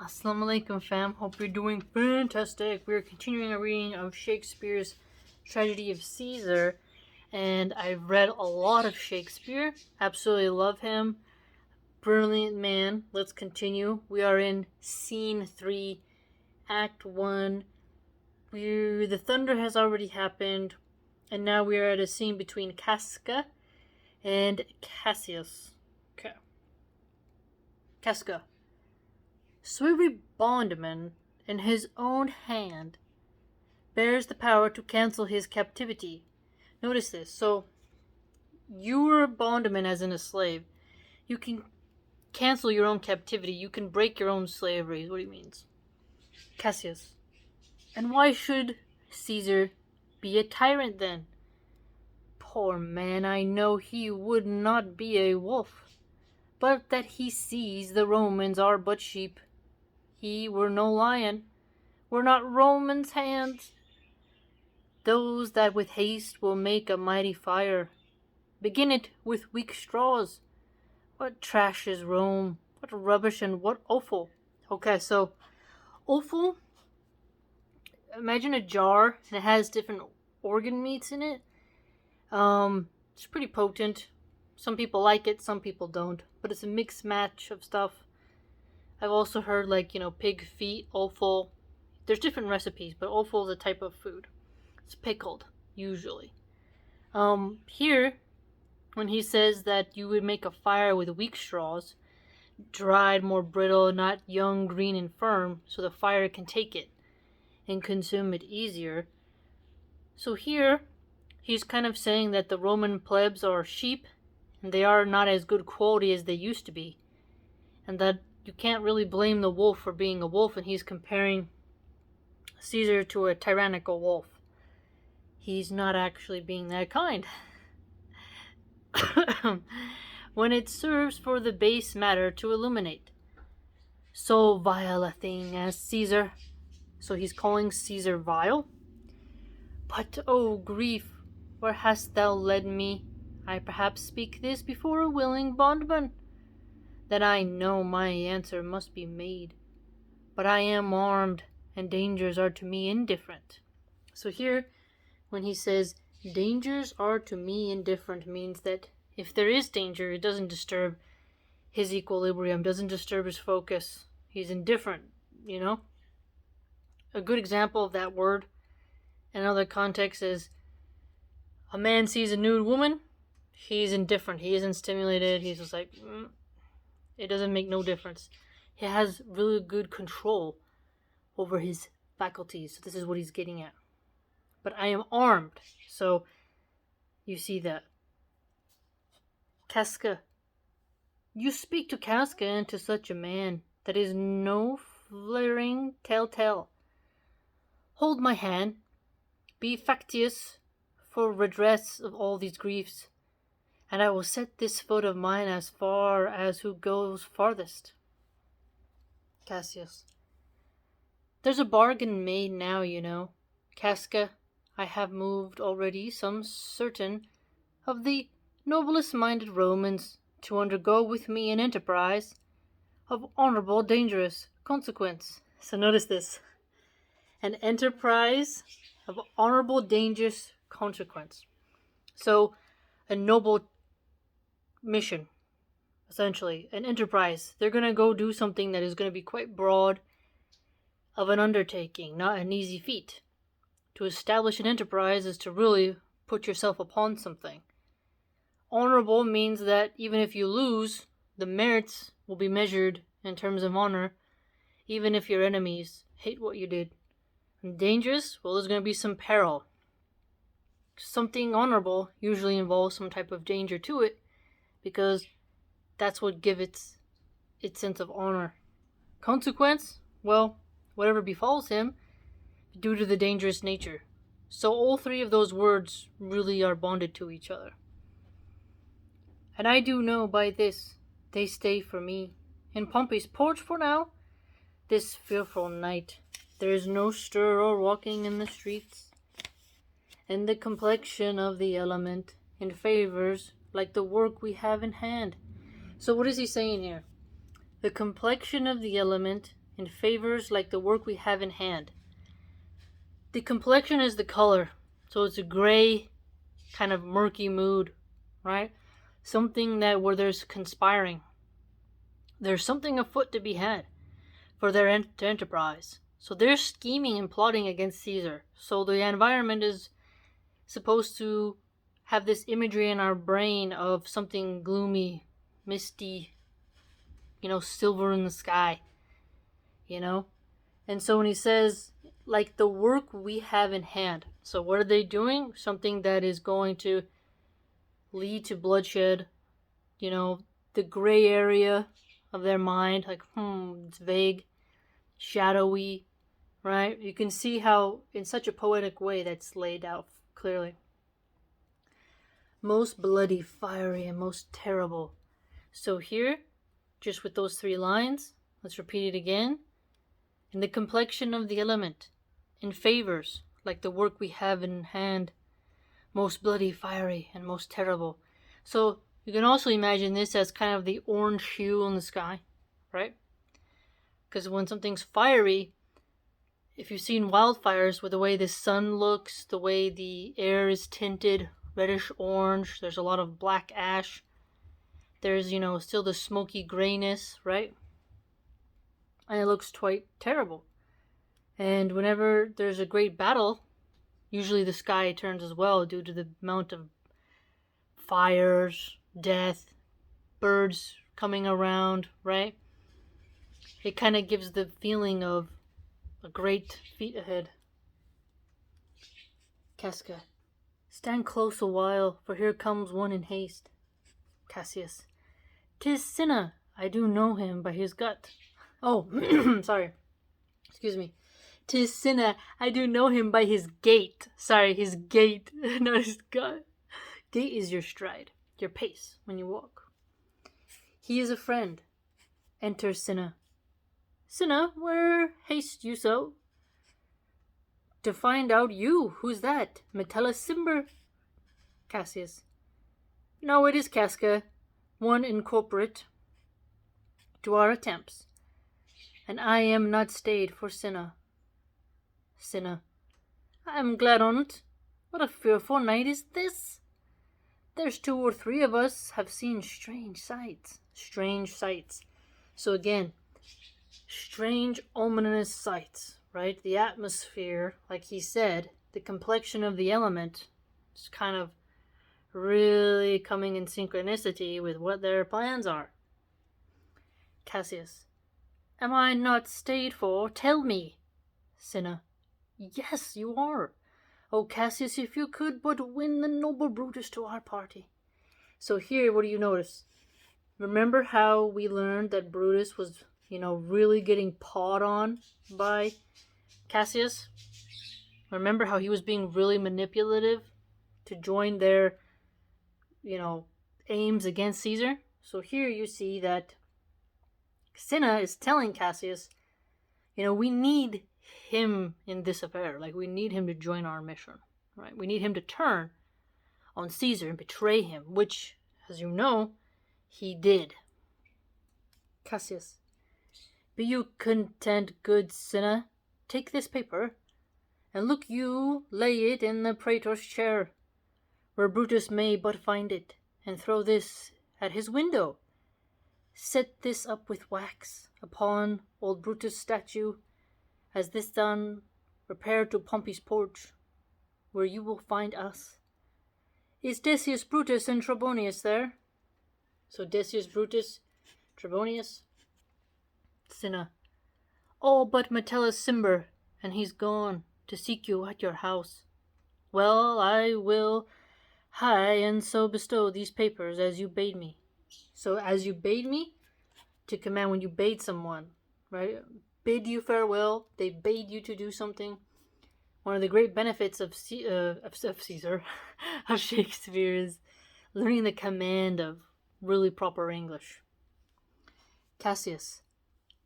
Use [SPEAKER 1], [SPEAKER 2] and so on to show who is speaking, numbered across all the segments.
[SPEAKER 1] Assalamu alaikum fam, hope you're doing fantastic. We're continuing our reading of Shakespeare's Tragedy of Caesar, and I've read a lot of Shakespeare, absolutely love him, brilliant man. Let's continue. We are in Scene 3, Act 1. The thunder has already happened, and now we are at a scene between Casca and Cassius. Okay. Casca. So every bondman, in his own hand, bears the power to cancel his captivity. Notice this. So, you're a bondman as in a slave. You can cancel your own captivity. You can break your own slavery, is what he means. Cassius. And why should Caesar be a tyrant then? Poor man, I know he would not be a wolf, but that he sees the Romans are but sheep. He were no lion, were not Romans' hands. Those that with haste will make a mighty fire, begin it with weak straws. What trash is Rome, what rubbish and what offal. Okay, so offal, imagine a jar and it has different organ meats in it. It's pretty potent. Some people like it, some people don't, but it's a mixed match of stuff. I've also heard pig feet, offal. There's different recipes, but offal is a type of food. It's pickled, usually. Here, when he says that you would make a fire with weak straws, dried, more brittle, not young, green, and firm, so the fire can take it and consume it easier. So here, he's kind of saying that the Roman plebs are sheep, and they are not as good quality as they used to be, and that you can't really blame the wolf for being a wolf, and he's comparing Caesar to a tyrannical wolf. He's not actually being that kind. When it serves for the base matter to illuminate. So vile a thing as Caesar. So he's calling Caesar vile. But, oh grief, where hast thou led me? I perhaps speak this before a willing bondman. That I know my answer must be made. But I am armed, and dangers are to me indifferent. So here, when he says, dangers are to me indifferent, means that if there is danger, it doesn't disturb his equilibrium, doesn't disturb his focus. He's indifferent, A good example of that word in another context is a man sees a nude woman, he's indifferent, he isn't stimulated, he's just like, It doesn't make no difference. He has really good control over his faculties. So this is what he's getting at. But I am armed. So you see that. Casca. You speak to Casca and to such a man that is no flaring telltale. Hold my hand. Be factious for redress of all these griefs. And I will set this foot of mine as far as who goes farthest. Cassius. There's a bargain made now, Casca, I have moved already some certain of the noblest-minded Romans to undergo with me an enterprise of honorable, dangerous consequence. So notice this. An enterprise of honorable, dangerous consequence. So, a noble mission, essentially, an enterprise. They're going to go do something that is going to be quite broad of an undertaking, not an easy feat. To establish an enterprise is to really put yourself upon something. Honorable means that even if you lose, the merits will be measured in terms of honor, even if your enemies hate what you did. And dangerous, well, there's going to be some peril. Something honorable usually involves some type of danger to it, because that's what gives its sense of honor. Consequence? Well, whatever befalls him, due to the dangerous nature. So all three of those words really are bonded to each other. And I do know by this, they stay for me in Pompey's porch for now. This fearful night, there is no stir or walking in the streets. And the complexion of the element in favors like the work we have in hand. So what is he saying here? The complexion of the element in favors like the work we have in hand. The complexion is the color, so it's a gray, kind of murky mood, right? Something that where there's conspiring. There's something afoot to be had for their enterprise. So they're scheming and plotting against Caesar. So the environment is supposed to have this imagery in our brain of something gloomy, misty, silver in the sky, And so when he says, like the work we have in hand. So what are they doing? Something that is going to lead to bloodshed, the gray area of their mind, like, it's vague, shadowy, right? You can see how, in such a poetic way, that's laid out clearly. Most bloody, fiery, and most terrible. So here, just with those 3 lines, let's repeat it again. In the complexion of the element, in favors, like the work we have in hand, most bloody, fiery, and most terrible. So you can also imagine this as kind of the orange hue in the sky, right? Because when something's fiery, if you've seen wildfires, with the way the sun looks, the way the air is tinted reddish orange, there's a lot of black ash, there's, still the smoky grayness, right? And it looks quite terrible. And whenever there's a great battle, usually the sky turns as well due to the amount of fires, death, birds coming around, right? It kind of gives the feeling of a great feat ahead. Casca. Stand close a while, for here comes one in haste. Cassius. 'Tis Cinna, I do know him by his gut. Oh, sorry. Excuse me. 'Tis Cinna, I do know him by his gait. Sorry, his gait, not his gut. Gait is your stride, your pace when you walk. He is a friend. Enter Cinna. Cinna, where haste you so? To find out you. Who's that? Metellus Cimber? Cassius. No, it is Casca, one incorporate to our attempts, and I am not stayed for Cinna. Cinna. I am glad on't. What a fearful night is this! There's 2 or 3 of us have seen strange sights. Strange sights. So again, strange, ominous sights, right? The atmosphere, like he said, the complexion of the element is kind of really coming in synchronicity with what their plans are. Cassius. Am I not stayed for? Tell me. Cinna. Yes, you are. Oh, Cassius, if you could but win the noble Brutus to our party. So here, what do you notice? Remember how we learned that Brutus was, really getting pawed on by Cassius? Remember how he was being really manipulative to join their, aims against Caesar? So here you see that Cinna is telling Cassius, we need him in this affair. Like, we need him to join our mission, right? We need him to turn on Caesar and betray him, which, as you know, he did. Cassius. Be you content, good Cinna. Take this paper, and look you lay it in the praetor's chair, where Brutus may but find it, and throw this at his window. Set this up with wax upon old Brutus' statue. As this done, repair to Pompey's porch, where you will find us. Is Decius Brutus and Trebonius there? So Decius Brutus, Trebonius. Cinna. All but Metellus Cimber, and he's gone to seek you at your house. Well, I will hie and so bestow these papers as you bade me. So as you bade me, to command when you bade someone, right? Bid you farewell, they bade you to do something. One of the great benefits of Caesar, of Shakespeare, is learning the command of really proper English. Cassius.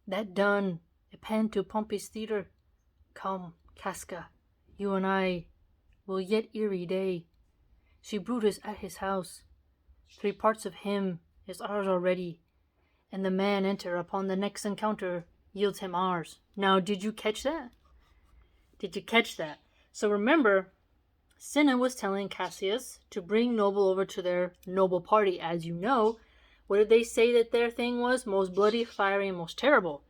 [SPEAKER 1] That done, append to Pompey's theatre. Come, Casca, you and I will yet eerie day see Brutus at his house. 3 parts of him is ours already, and the man enter upon the next encounter yields him ours. Now, did you catch that? Did you catch that? So remember, Cinna was telling Cassius to bring noble over to their noble party. As you know, what did they say that their thing was? Most bloody, fiery, and most terrible.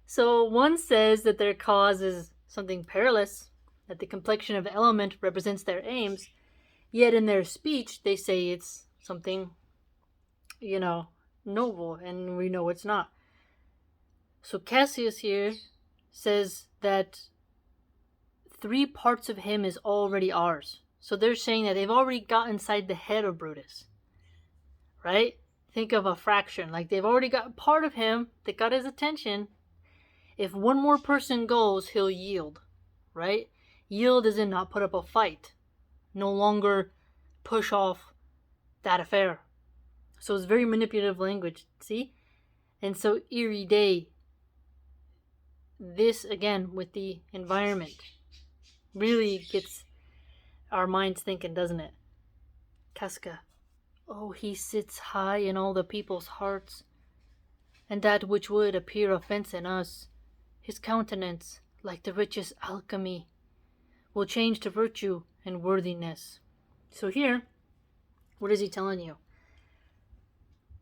[SPEAKER 1] So one says that their cause is something perilous, that the complexion of the element represents their aims, yet in their speech they say it's something, noble, and we know it's not. So Cassius here says that 3 parts of him is already ours. So they're saying that they've already got inside the head of Brutus, right? Think of a fraction. Like they've already got part of him that got his attention. If one more person goes, he'll yield, right? Yield is in not put up a fight. No longer push off that affair. So it's very manipulative language, see? And so eerie day, this again with the environment, really gets our minds thinking, doesn't it? Casca, oh, he sits high in all the people's hearts, and that which would appear offense in us, his countenance, like the richest alchemy, will change to virtue and worthiness. So here, what is he telling you?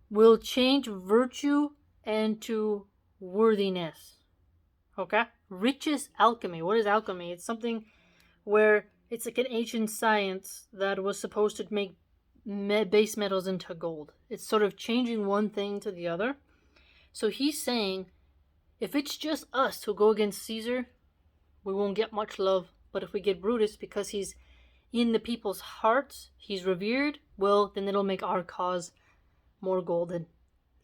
[SPEAKER 1] Will change virtue and to worthiness. Okay? Richest alchemy. What is alchemy? It's something where it's like an ancient science that was supposed to make base metals into gold. It's sort of changing one thing to the other. So he's saying, if it's just us who go against Caesar, we won't get much love. But if we get Brutus, because he's in the people's hearts, he's revered, well, then it'll make our cause more golden.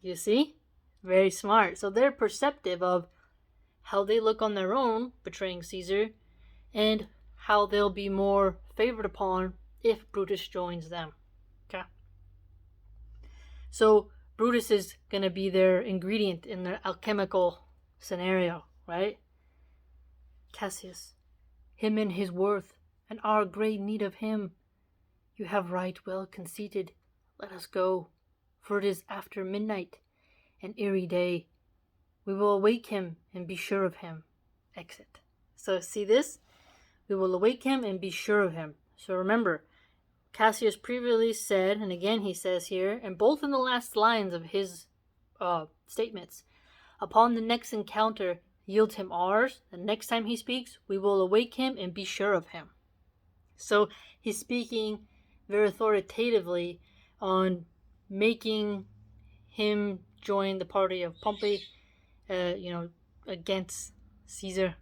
[SPEAKER 1] You see? Very smart. So they're perceptive of how they look on their own, betraying Caesar, and how they'll be more favored upon if Brutus joins them. Okay? So Brutus is going to be their ingredient in their alchemical scenario, right? Cassius, him and his worth, and our great need of him. You have right well conceited. Let us go, for it is after midnight, an eerie day. We will awake him and be sure of him. Exit. So see this? We will awake him and be sure of him. So remember, Cassius previously said, and again he says here, and both in the last lines of his statements, upon the next encounter, yield him ours. The next time he speaks, we will awake him and be sure of him. So he's speaking very authoritatively on making him join the party of Pompey, against Caesar,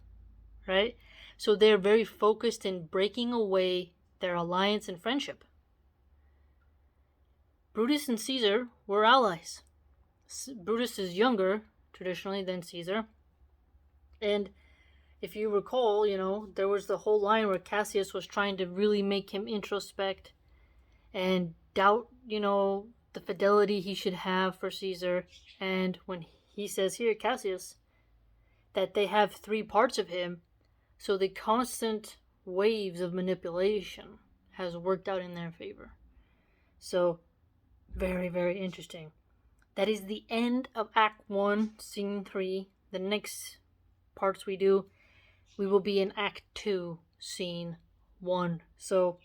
[SPEAKER 1] right? So they're very focused in breaking away their alliance and friendship. Brutus and Caesar were allies. Brutus is younger, traditionally, than Caesar. And if you recall, there was the whole line where Cassius was trying to really make him introspect and doubt, the fidelity he should have for Caesar. And when he says here, Cassius, that they have 3 parts of him, so the constant waves of manipulation has worked out in their favor. So, very, very interesting. That is the end of Act 1, Scene 3. The next parts we do, we will be in Act 2, Scene 1. So,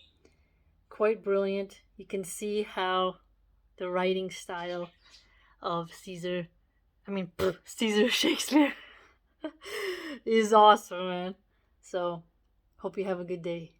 [SPEAKER 1] quite brilliant. You can see how the writing style of Caesar Shakespeare is awesome, man. So, hope you have a good day.